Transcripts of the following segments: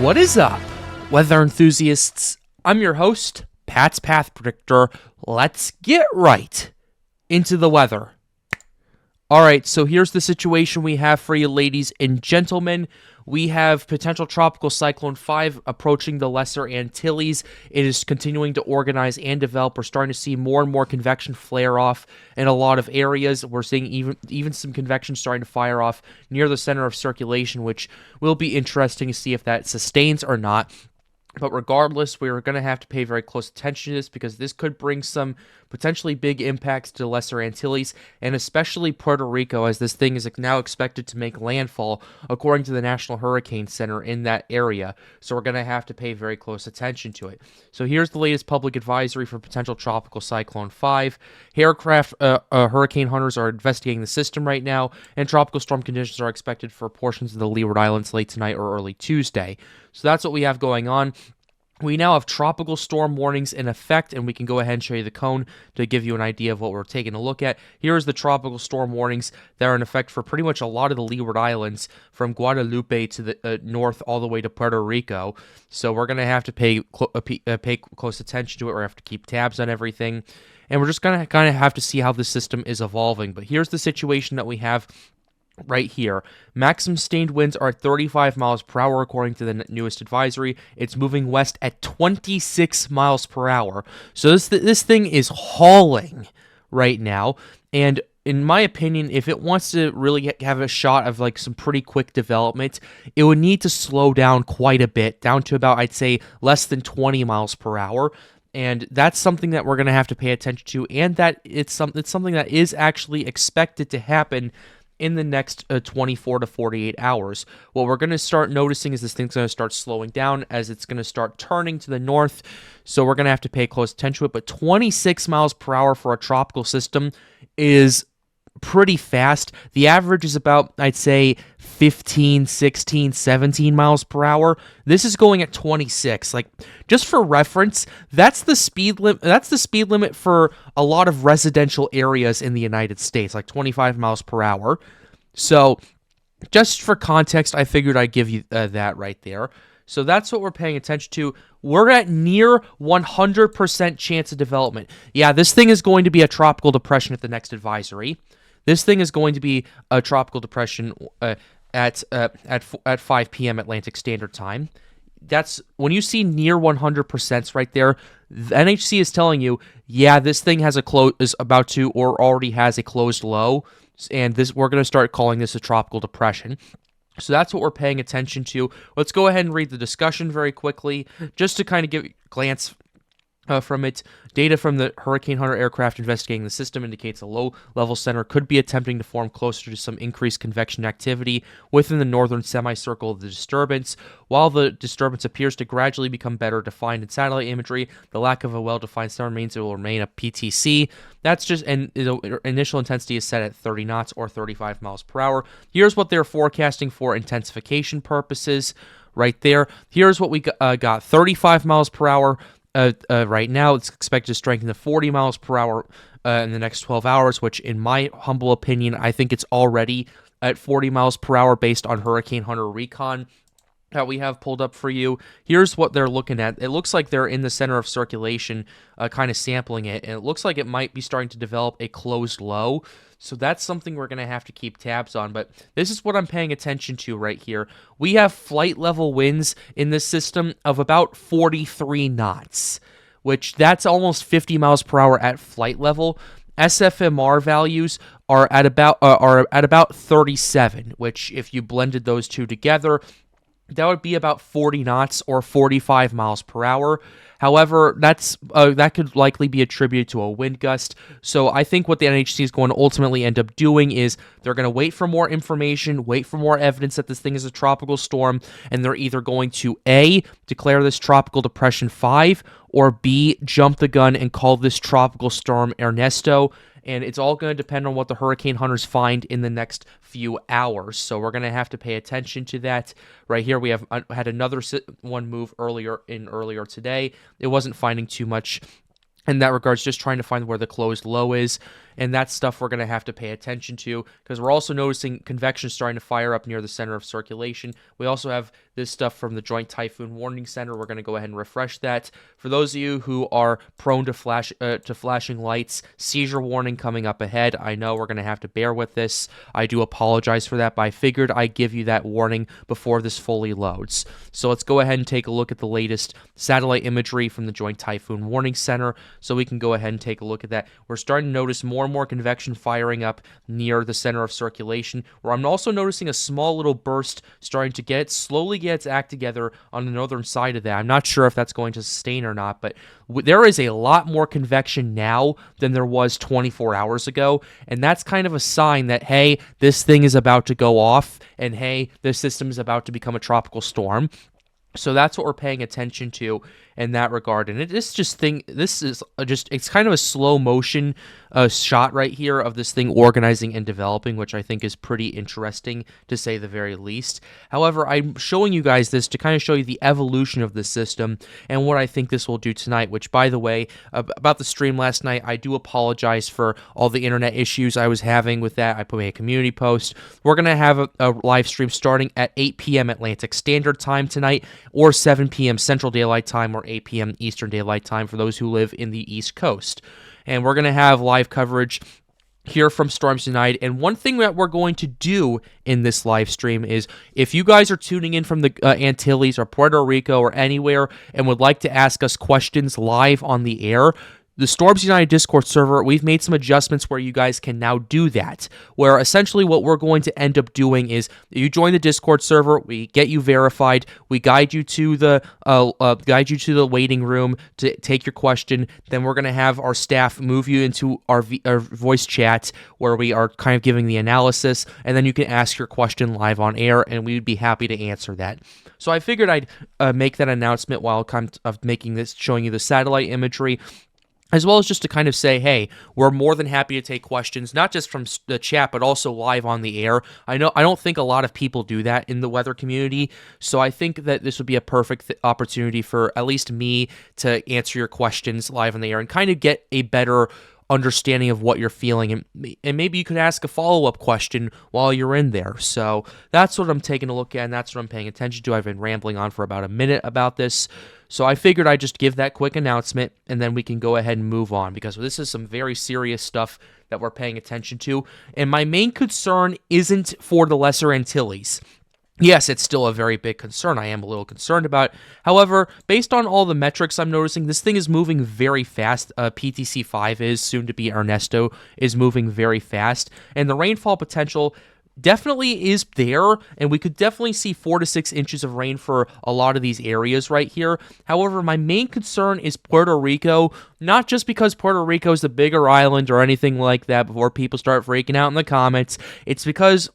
What is up, weather enthusiasts? I'm your host, Pat's Path Predictor. Let's get right into the weather. Alright, so here's the situation we have for you, ladies and gentlemen. We have potential tropical cyclone 5 approaching the Lesser Antilles. It is continuing to organize and develop. We're starting to see more and more convection flare off in a lot of areas. We're seeing even some convection starting to fire off near the center of circulation, which will be interesting to see if that sustains or not. But regardless, we're going to have to pay very close attention to this because this could bring some potentially big impacts to the Lesser Antilles and especially Puerto Rico, as this thing is now expected to make landfall according to the National Hurricane Center in that area. So we're going to have to pay very close attention to it. So here's the latest public advisory for potential tropical cyclone 5. Hurricane hunters are investigating the system right now, and tropical storm conditions are expected for portions of the Leeward Islands late tonight or early Tuesday. So that's what we have going on. We now have tropical storm warnings in effect, and we can go ahead and show you the cone to give you an idea of what we're taking a look at. Here's the tropical storm warnings that are in effect for pretty much a lot of the Leeward Islands, from Guadalupe to the north all the way to Puerto Rico. So we're going to have to pay close attention to it. We're going to have to keep tabs on everything, and we're just going to kind of have to see how the system is evolving. But here's the situation that we have right here. Maximum sustained winds are at 35 miles per hour according to the newest advisory. It's moving west at 26 miles per hour. So this thing is hauling right now. And in my opinion, if it wants to really have a shot of like some pretty quick development, it would need to slow down quite a bit, down to about, I'd say, less than 20 miles per hour. And that's something that we're going to have to pay attention to, and that it's something that is actually expected to happen in the next 24 to 48 hours. What we're going to start noticing is this thing's going to start slowing down as it's going to start turning to the north, so we're going to have to pay close attention to it. But 26 miles per hour for a tropical system is pretty fast. The average is about, I'd say, 15, 16, 17 miles per hour. This is going at 26. Like, just for reference, that's the speed limit. That's the speed limit for a lot of residential areas in the United States, like 25 miles per hour. So, just for context, I figured I'd give you that right there. So that's what we're paying attention to. We're at near 100% chance of development. Yeah, this thing is going to be a tropical depression at the next advisory. This thing is going to be a tropical depression at 5 p.m. Atlantic Standard Time. That's when you see near 100% right there. The NHC is telling you, yeah, this thing has is about to or already has a closed low, and we're going to start calling this a tropical depression. So that's what we're paying attention to. Let's go ahead and read the discussion very quickly, just to kind of give a glance from it. Data from the Hurricane Hunter aircraft investigating the system indicates a low-level center could be attempting to form closer to some increased convection activity within the northern semicircle of the disturbance. While the disturbance appears to gradually become better defined in satellite imagery, the lack of a well-defined center means it will remain a PTC. That's just, and initial intensity is set at 30 knots or 35 miles per hour. Here's what they're forecasting for intensification purposes right there. Here's what we got 35 miles per hour. Right now, it's expected to strengthen to 40 miles per hour in the next 12 hours, which, in my humble opinion, I think it's already at 40 miles per hour based on Hurricane Hunter Recon that we have pulled up for you. Here's what they're looking at. It looks like they're in the center of circulation, kind of sampling it, and it looks like it might be starting to develop a closed low. So that's something we're going to have to keep tabs on, but this is what I'm paying attention to right here. We have flight level winds in this system of about 43 knots, which that's almost 50 miles per hour at flight level. SFMR values are at about 37, which if you blended those two together, that would be about 40 knots or 45 miles per hour. However, that could likely be attributed to a wind gust. So I think what the NHC is going to ultimately end up doing is they're going to wait for more information, wait for more evidence that this thing is a tropical storm, and they're either going to A, declare this tropical depression 5, or B, jump the gun and call this tropical storm Ernesto. And it's all going to depend on what the hurricane hunters find in the next few hours. So we're going to have to pay attention to that. Right here, we have had another one move earlier today. It wasn't finding too much in that regards, just trying to find where the closed low is. and that's stuff we're going to have to pay attention to because we're also noticing convection starting to fire up near the center of circulation. We also have this stuff from the Joint Typhoon Warning Center. We're going to go ahead and refresh that. For those of you who are prone to flashing lights, seizure warning coming up ahead. I know we're going to have to bear with this. I do apologize for that, but I figured I'd give you that warning before this fully loads. So let's go ahead and take a look at the latest satellite imagery from the Joint Typhoon Warning Center so we can go ahead and take a look at that. We're starting to notice more and more convection firing up near the center of circulation, where I'm also noticing a small little burst starting to slowly get its act together on the northern side of that. I'm not sure if that's going to sustain or not, but there is a lot more convection now than there was 24 hours ago, and that's kind of a sign that, hey, this thing is about to go off, and hey, this system is about to become a tropical storm. So that's what we're paying attention to in that regard. And it's kind of a slow motion shot right here of this thing organizing and developing, which I think is pretty interesting to say the very least. However, I'm showing you guys this to kind of show you the evolution of the system and what I think this will do tonight, which, by the way, about the stream last night, I do apologize for all the internet issues I was having with that. I put a community post. We're going to have a live stream starting at 8 p.m. Atlantic Standard Time tonight, or 7 p.m. Central Daylight Time, or 8 p.m. Eastern Daylight Time for those who live in the East Coast. And we're going to have live coverage here from Storms United. And one thing that we're going to do in this live stream is, if you guys are tuning in from the Antilles or Puerto Rico or anywhere and would like to ask us questions live on the air, the Storms United Discord server, we've made some adjustments where you guys can now do that, where essentially what we're going to end up doing is you join the Discord server, we get you verified, we guide you to the waiting room to take your question, then we're going to have our staff move you into our voice chat where we are kind of giving the analysis, and then you can ask your question live on air, and we would be happy to answer that. So I figured I'd make that announcement while showing you the satellite imagery, as well as just to kind of say, hey, we're more than happy to take questions, not just from the chat, but also live on the air. I don't think a lot of people do that in the weather community, so I think that this would be a perfect opportunity for at least me to answer your questions live on the air and kind of get a better understanding of what you're feeling, and maybe you could ask a follow-up question while you're in there. So that's what I'm taking a look at, and that's what I'm paying attention to. I've been rambling on for about a minute about this, so I figured I'd just give that quick announcement, and then we can go ahead and move on, because this is some very serious stuff that we're paying attention to, and my main concern isn't for the Lesser Antilles. Yes, it's still a very big concern. I am a little concerned about it. However, based on all the metrics I'm noticing, this thing is moving very fast. PTC5 is, soon to be Ernesto, is moving very fast. And the rainfall potential definitely is there, and we could definitely see 4 to 6 inches of rain for a lot of these areas right here. However, my main concern is Puerto Rico, not just because Puerto Rico is the bigger island or anything like that before people start freaking out in the comments. It's because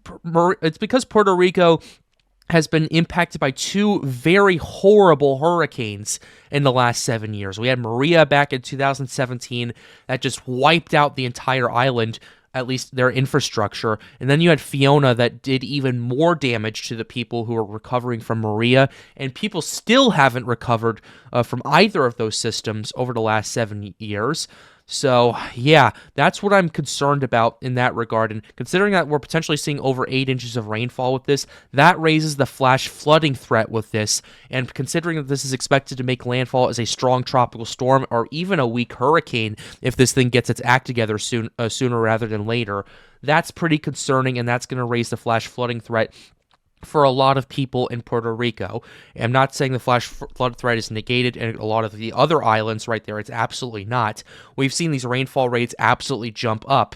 Puerto Rico has been impacted by 2 very horrible hurricanes in the last 7 years. We had Maria back in 2017 that just wiped out the entire island, at least their infrastructure. And then you had Fiona that did even more damage to the people who are recovering from Maria, and people still haven't recovered from either of those systems over the last 7 years. So, yeah, that's what I'm concerned about in that regard. And considering that we're potentially seeing over 8 inches of rainfall with this, that raises the flash flooding threat with this. And considering that this is expected to make landfall as a strong tropical storm or even a weak hurricane if this thing gets its act together sooner rather than later, that's pretty concerning, and that's going to raise the flash flooding threat for a lot of people in Puerto Rico. I'm not saying the flash flood threat is negated in a lot of the other islands right there. It's absolutely not. We've seen these rainfall rates absolutely jump up.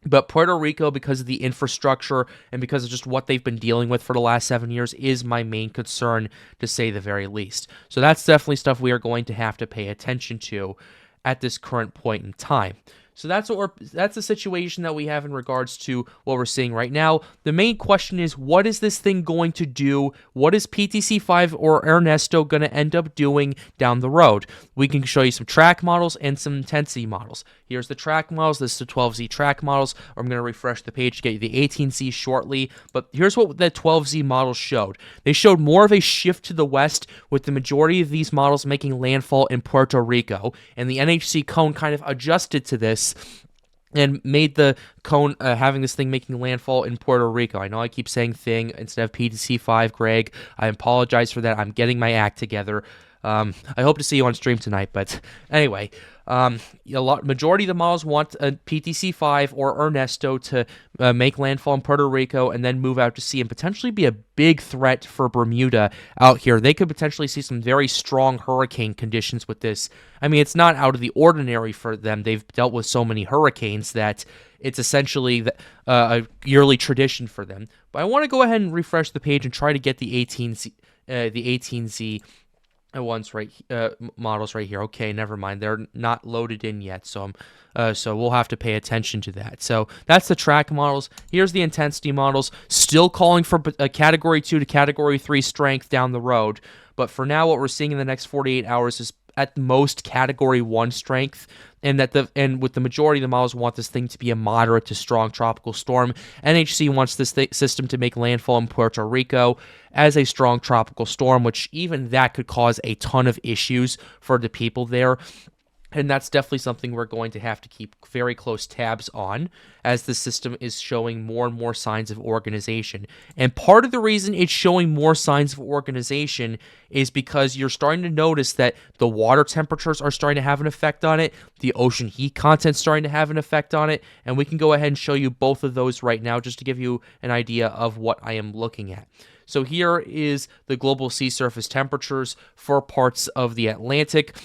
But Puerto Rico, because of the infrastructure and because of just what they've been dealing with for the last 7 years, is my main concern, to say the very least. So that's definitely stuff we are going to have to pay attention to at this current point in time. So that's the situation that we have in regards to what we're seeing right now. The main question is, what is this thing going to do? What is PTC5 or Ernesto going to end up doing down the road? We can show you some track models and some intensity models. Here's the track models. This is the 12Z track models. I'm going to refresh the page to get you the 18Z shortly. But here's what the 12Z models showed. They showed more of a shift to the west, with the majority of these models making landfall in Puerto Rico. And the NHC cone kind of adjusted to this and made the cone, having this thing making landfall in Puerto Rico. I know I keep saying thing instead of PTC5, Greg. I apologize for that. I'm getting my act together. I hope to see you on stream tonight, but anyway, majority of the models want a PTC5 or Ernesto to make landfall in Puerto Rico and then move out to sea and potentially be a big threat for Bermuda out here. They could potentially see some very strong hurricane conditions with this. I mean, it's not out of the ordinary for them. They've dealt with so many hurricanes that it's essentially a yearly tradition for them. But I want to go ahead and refresh the page and try to get the 18Z ones models right here. Okay, never mind. They're not loaded in yet, so we'll have to pay attention to that. So that's the track models. Here's the intensity models. Still calling for a Category 2 to Category 3 strength down the road. But for now, what we're seeing in the next 48 hours is at most Category 1 strength, and with the majority of the models want this thing to be a moderate to strong tropical storm. NHC wants this system to make landfall in Puerto Rico as a strong tropical storm, which even that could cause a ton of issues for the people there. And that's definitely something we're going to have to keep very close tabs on as the system is showing more and more signs of organization. And part of the reason it's showing more signs of organization is because you're starting to notice that the water temperatures are starting to have an effect on it, the ocean heat content starting to have an effect on it, and we can go ahead and show you both of those right now just to give you an idea of what I am looking at. So here is the global sea surface temperatures for parts of the Atlantic.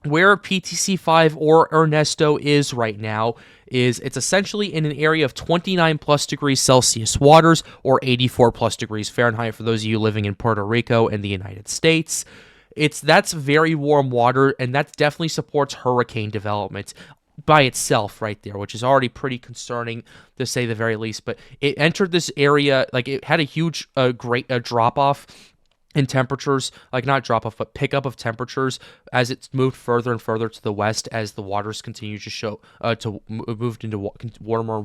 Where PTC5 or Ernesto is right now is it's essentially in an area of 29 plus degrees Celsius waters or 84 plus degrees Fahrenheit for those of you living in Puerto Rico and the United States. That's very warm water, and that definitely supports hurricane development by itself right there, which is already pretty concerning to say the very least. But it entered this area, like it had a huge great drop-off in temperatures, like not drop off, but pickup of temperatures as it's moved further and further to the west as the waters continue to show moved into warmer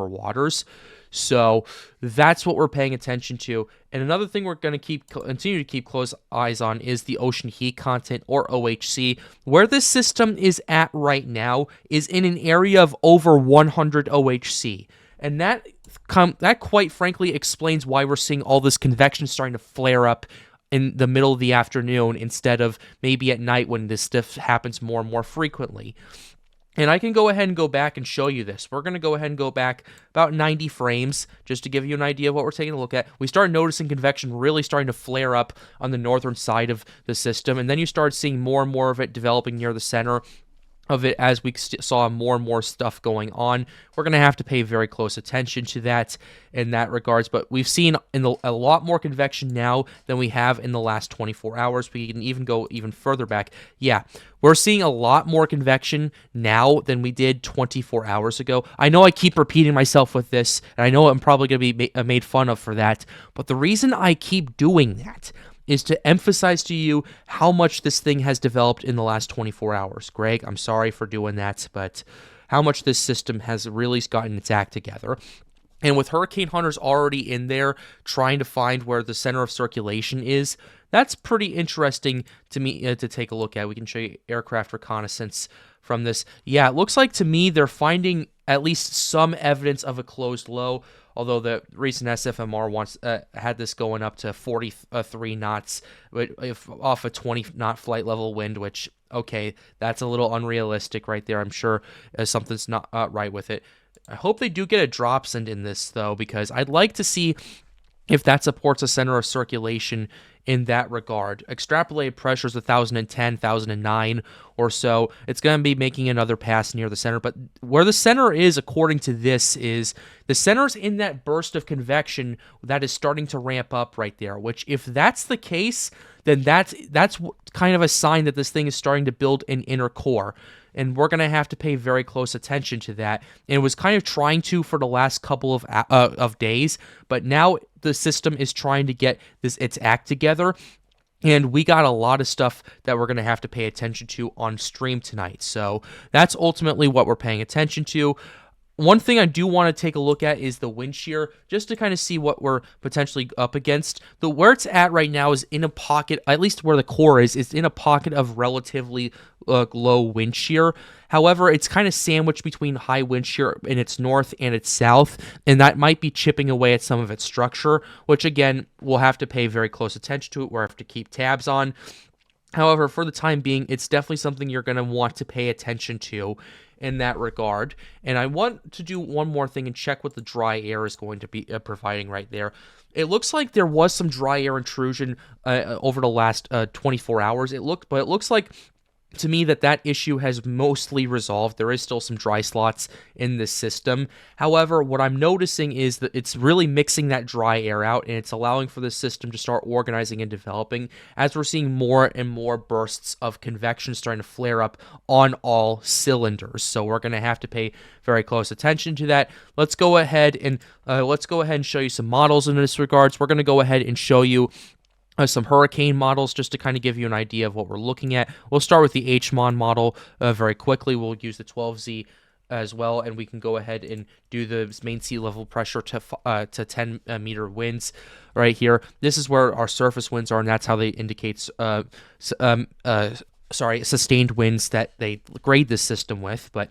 waters. So that's what we're paying attention to. And another thing we're going to continue to keep close eyes on is the ocean heat content, or OHC. Where this system is at right now is in an area of over 100 OHC, and that quite frankly explains why we're seeing all this convection starting to flare up in the middle of the afternoon instead of maybe at night when this stuff happens more and more frequently. And I can go ahead and go back and show you this. We're going to go ahead and go back about 90 frames just to give you an idea of what we're taking a look at. We started noticing convection really starting to flare up on the northern side of the system, and then you start seeing more and more of it developing near the center of it as we saw more and more stuff going on. We're going to have to pay very close attention to that in that regards, but we've seen a lot more convection now than we have in the last 24 hours. We can even go even further back. Yeah, we're seeing a lot more convection now than we did 24 hours ago. I know I keep repeating myself with this, and I know I'm probably going to be made fun of for that, but the reason I keep doing that is to emphasize to you how much this thing has developed in the last 24 hours. Greg, I'm sorry for doing that, but how much this system has really gotten its act together. And with hurricane hunters already in there trying to find where the center of circulation is, that's pretty interesting to me to take a look at. We can show you aircraft reconnaissance from this. Yeah, it looks like to me they're finding at least some evidence of a closed low, although the recent SFMR had this going up to 43 knots off a 20-knot flight level wind, which, okay, that's a little unrealistic right there. I'm sure something's not right with it. I hope they do get a dropsend in this, though, because I'd like to see if that supports a center of circulation in that regard. Extrapolated pressure is 1,010, 1,009 or so. It's going to be making another pass near the center, but where the center is, according to this, is the center's in that burst of convection that is starting to ramp up right there, which if that's the case, then that's kind of a sign that this thing is starting to build an inner core. And we're going to have to pay very close attention to that. And it was kind of trying to for the last couple of days, but now the system is trying to get its act together. And we got a lot of stuff that we're going to have to pay attention to on stream tonight. So that's ultimately what we're paying attention to. One thing I do want to take a look at is the wind shear, just to kind of see what we're potentially up against. Where it's at right now is in a pocket, at least where the core is, it's in a pocket of relatively low wind shear. However, it's kind of sandwiched between high wind shear in its north and its south, and that might be chipping away at some of its structure, which again, we'll have to pay very close attention to it. We'll have to keep tabs on. However, for the time being, it's definitely something you're going to want to pay attention to in that regard. And I want to do one more thing and check what the dry air is going to be providing right there. It looks like there was some dry air intrusion over the last 24 hours. It looks like to me that issue has mostly resolved. There is still some dry slots in this system. However, what I'm noticing is that it's really mixing that dry air out, and it's allowing for the system to start organizing and developing as we're seeing more and more bursts of convection starting to flare up on all cylinders. So we're going to have to pay very close attention to that. Let's go ahead and show you some models in this regards. We're going to go ahead and show you some hurricane models just to kind of give you an idea of what we're looking at. We'll start with the HMON model very quickly. We'll use the 12Z as well, and we can go ahead and do the main sea level pressure to 10 meter winds right here. This is where our surface winds are, and that's how they indicate sustained winds that they grade this system with. But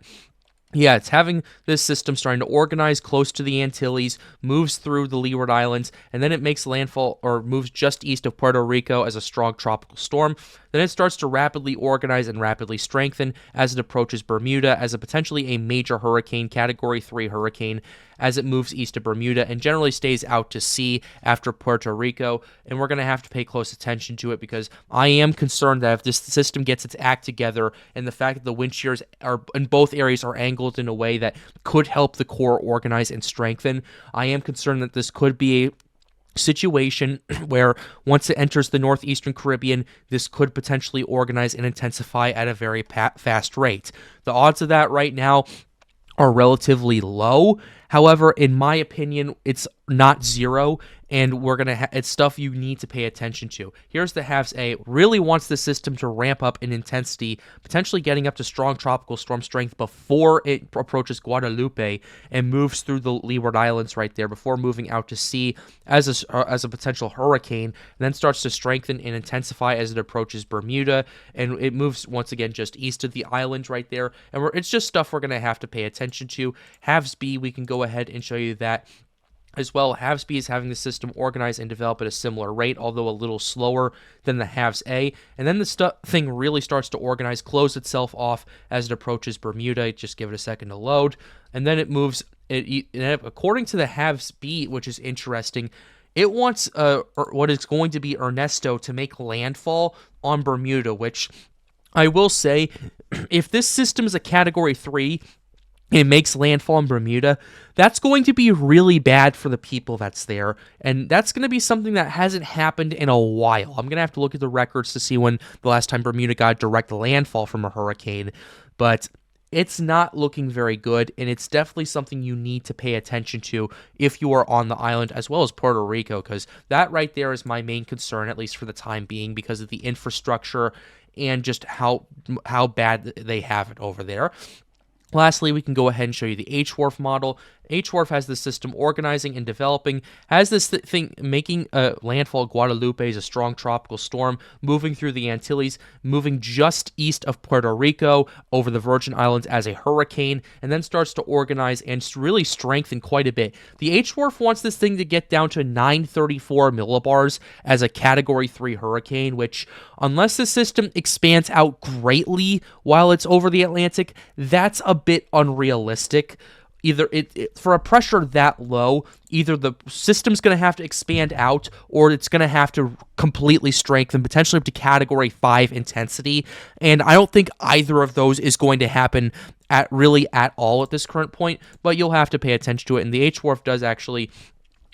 yeah, it's having this system starting to organize close to the Antilles, moves through the Leeward Islands, and then it makes landfall or moves just east of Puerto Rico as a strong tropical storm. Then it starts to rapidly organize and rapidly strengthen as it approaches Bermuda as a potentially a major hurricane, Category 3 hurricane, as it moves east of Bermuda and generally stays out to sea after Puerto Rico. And we're going to have to pay close attention to it because I am concerned that if this system gets its act together and the fact that the wind shears are in both areas are angled in a way that could help the core organize and strengthen, I am concerned that this could be a situation where once it enters the northeastern Caribbean, this could potentially organize and intensify at a very fast rate. The odds of that right now are relatively low. However, in my opinion, it's not zero, and we're gonna it's stuff you need to pay attention to. Here's the HAVS A. Really wants the system to ramp up in intensity, potentially getting up to strong tropical storm strength before it approaches Guadalupe and moves through the Leeward Islands right there before moving out to sea as a potential hurricane, and then starts to strengthen and intensify as it approaches Bermuda, and it moves once again just east of the island right there. And it's just stuff we're gonna have to pay attention to. HAVS B, we can go ahead and show you that as well. HAVS B is having the system organize and develop at a similar rate, although a little slower than the HAVS A. And then the thing really starts to organize, close itself off as it approaches Bermuda. Just give it a second to load. And then it moves, according to the HAVS B, which is interesting, it wants what is going to be Ernesto to make landfall on Bermuda, which I will say, if this system is a Category 3, it makes landfall in Bermuda, that's going to be really bad for the people that's there, and that's going to be something that hasn't happened in a while. I'm going to have to look at the records to see when the last time Bermuda got direct landfall from a hurricane, but it's not looking very good, and it's definitely something you need to pay attention to if you are on the island, as well as Puerto Rico, because that right there is my main concern, at least for the time being, because of the infrastructure and just how bad they have it over there. Lastly, we can go ahead and show you the HWRF model. HWRF has the system organizing and developing, has this thing making landfall at Guadalupe as a strong tropical storm, moving through the Antilles, moving just east of Puerto Rico over the Virgin Islands as a hurricane, and then starts to organize and really strengthen quite a bit. The HWRF wants this thing to get down to 934 millibars as a Category 3 hurricane, which, unless the system expands out greatly while it's over the Atlantic, that's a bit unrealistic. Either for a pressure that low, either the system's going to have to expand out or it's going to have to completely strengthen, potentially up to Category 5 intensity. And I don't think either of those is going to happen at all at this current point, but you'll have to pay attention to it. And the HWRF does actually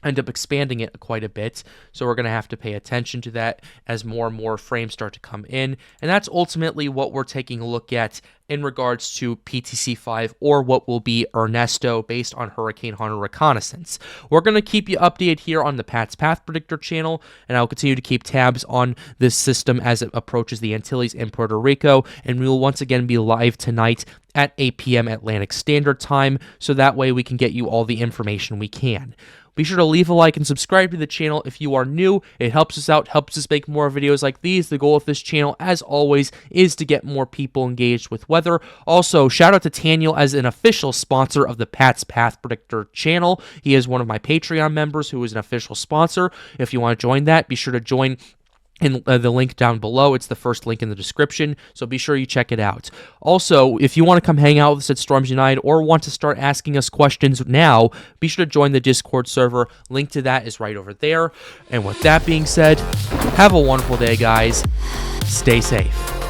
end up expanding it quite a bit. So we're going to have to pay attention to that as more and more frames start to come in. And that's ultimately what we're taking a look at in regards to PTC5, or what will be Ernesto based on Hurricane Hunter reconnaissance. We're going to keep you updated here on the Pat's Path Predictor channel, and I'll continue to keep tabs on this system as it approaches the Antilles and Puerto Rico, and we will once again be live tonight at 8 p.m. Atlantic Standard Time, so that way we can get you all the information we can. Be sure to leave a like and subscribe to the channel if you are new. It helps us out, helps us make more videos like these. The goal of this channel, as always, is to get more people engaged with weather. Also, shout out to Daniel as an official sponsor of the Pat's Path Predictor channel. He is one of my Patreon members who is an official sponsor. If you want to join that, be sure to join in the link down below. It's the first link in the description, so be sure you check it out. Also, if you want to come hang out with us at Storms United or want to start asking us questions now, be sure to join the Discord server. Link to that is right over there. And with that being said, have a wonderful day, guys. Stay safe.